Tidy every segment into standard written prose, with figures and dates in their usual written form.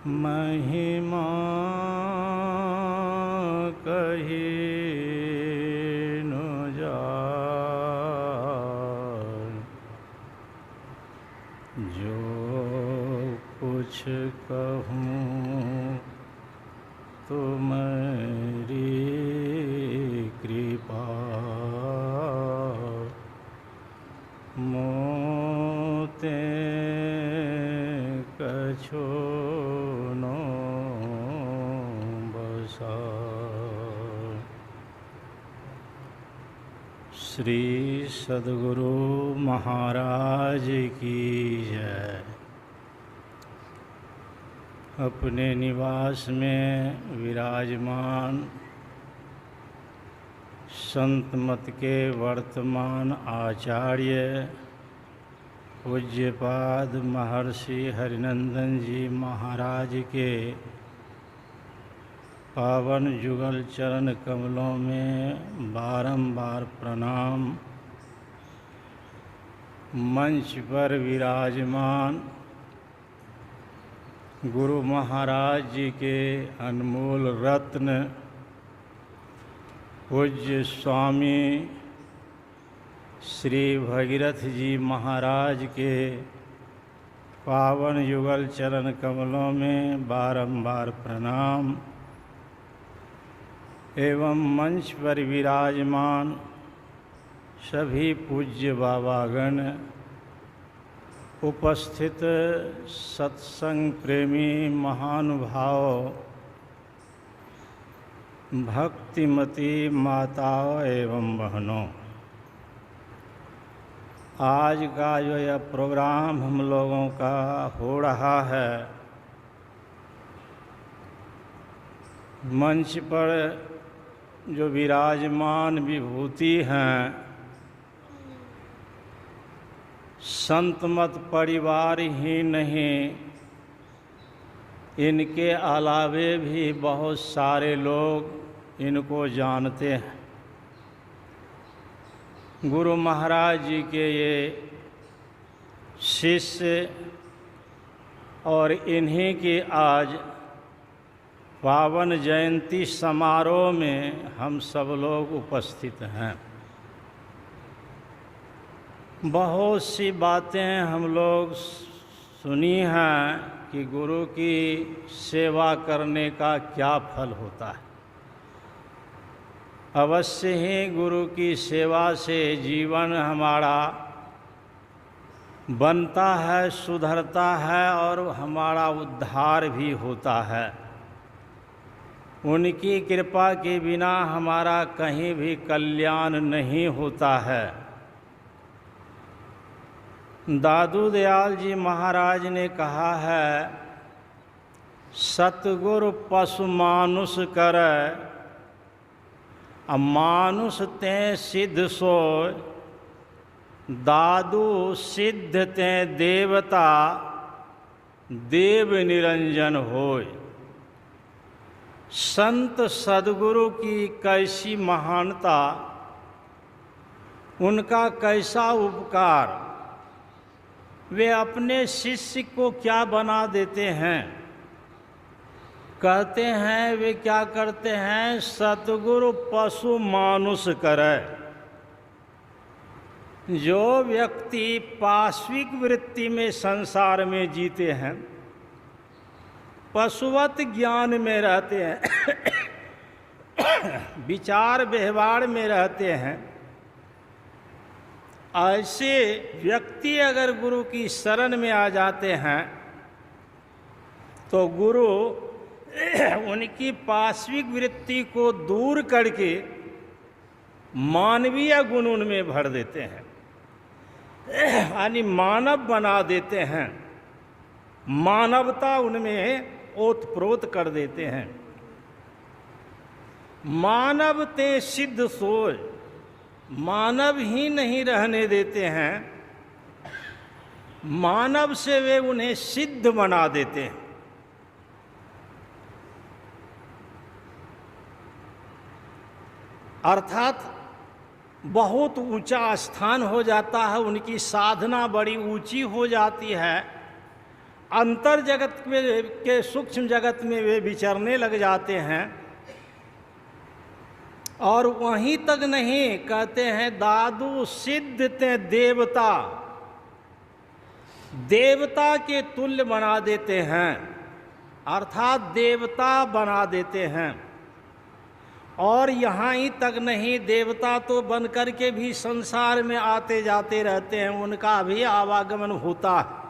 महिमा कही न जाए, जो कुछ कहूँ तुम्हारी कृपा, मोते कछो न बसा। श्री सद्गुरु महाराज की जय। अपने निवास में विराजमान संत मत के वर्तमान आचार्य पूज्यपाद महर्षि हरिनंदन जी महाराज के पावन जुगल चरण कमलों में बारंबार प्रणाम। मंच पर विराजमान गुरु महाराज जी के अनमोल रत्न पूज्य स्वामी श्री भगीरथ जी महाराज के पावन युगल चरण कमलों में बारंबार प्रणाम एवं मंच पर विराजमान सभी पूज्य बाबागण, उपस्थित सत्संग प्रेमी महानुभाव, भक्तिमती माताओं एवं बहनों, आज का जो यह प्रोग्राम हम लोगों का हो रहा है, मंच पर जो विराजमान विभूति हैं, संत मत परिवार ही नहीं, इनके अलावे भी बहुत सारे लोग इनको जानते हैं। गुरु महाराज जी के ये शिष्य और इन्हीं की आज पावन जयंती समारोह में हम सब लोग उपस्थित हैं। बहुत सी बातें हम लोग सुनी हैं कि गुरु की सेवा करने का क्या फल होता है। अवश्य ही गुरु की सेवा से जीवन हमारा बनता है, सुधरता है और हमारा उद्धार भी होता है। उनकी कृपा के बिना हमारा कहीं भी कल्याण नहीं होता है। दादू दयाल जी महाराज ने कहा है, सतगुरु पशु मानुष करे, मानुष ते सिद्ध सोय, दादू सिद्ध ते देवता, देव निरंजन होय। संत सद्गुरु की कैसी महानता, उनका कैसा उपकार, वे अपने शिष्य को क्या बना देते हैं। कहते हैं वे क्या करते हैं, सतगुरु पशु मानुष करे। जो व्यक्ति पाश्विक वृत्ति में संसार में जीते हैं, पशुवत ज्ञान में रहते हैं, विचार व्यवहार में रहते हैं, ऐसे व्यक्ति अगर गुरु की शरण में आ जाते हैं तो गुरु उनकी पाश्विक वृत्ति को दूर करके मानवीय गुण उनमें भर देते हैं, यानी मानव बना देते हैं, मानवता उनमें ओतप्रोत कर देते हैं। मानव ते सिद्ध सोय, मानव ही नहीं रहने देते हैं, मानव से वे उन्हें सिद्ध बना देते हैं। अर्थात बहुत ऊंचा स्थान हो जाता है, उनकी साधना बड़ी ऊंची हो जाती है। अंतर जगत में के सूक्ष्म जगत में वे विचरने लग जाते हैं। और वहीं तक नहीं, कहते हैं दादू सिद्ध ते देवता, देवता के तुल्य बना देते हैं, अर्थात देवता बना देते हैं। और यहाँ ही तक नहीं, देवता तो बन कर के भी संसार में आते जाते रहते हैं, उनका भी आवागमन होता है।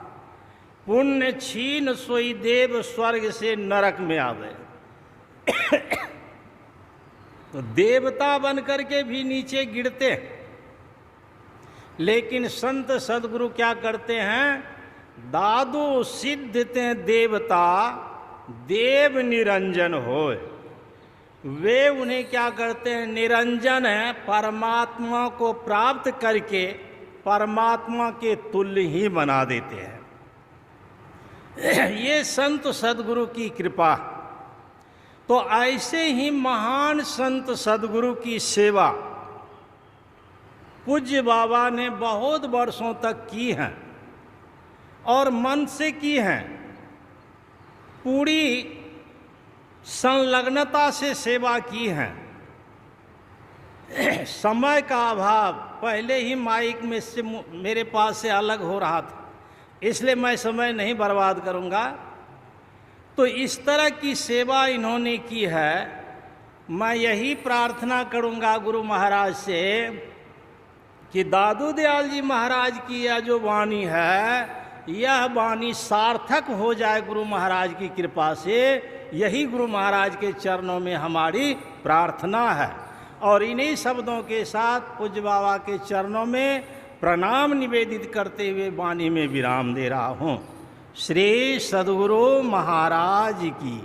पुण्य छीन सोई देव स्वर्ग से नरक में आवे। तो देवता बन कर के भी नीचे गिरते हैं। लेकिन संत सदगुरु क्या करते हैं, दादू सिद्ध ते देवता देव निरंजन होय। वे उन्हें क्या करते हैं, निरंजन है, परमात्मा को प्राप्त करके परमात्मा के तुल्य ही बना देते हैं। ये संत सदगुरु की कृपा। तो ऐसे ही महान संत सदगुरु की सेवा पूज्य बाबा ने बहुत वर्षों तक की है और मन से की है। पूरी संलग्नता से सेवा की है। समय का अभाव, पहले ही माइक में से मेरे पास से अलग हो रहा था, इसलिए मैं समय नहीं बर्बाद करूंगा। तो इस तरह की सेवा इन्होंने की है। मैं यही प्रार्थना करूंगा गुरु महाराज से कि दादू दयाल जी महाराज की यह जो वाणी है, यह वाणी सार्थक हो जाए गुरु महाराज की कृपा से। यही गुरु महाराज के चरणों में हमारी प्रार्थना है। और इन्हीं शब्दों के साथ पूज्य बाबा के चरणों में प्रणाम निवेदित करते हुए वाणी में विराम दे रहा हूँ। श्री सद्गुरु महाराज की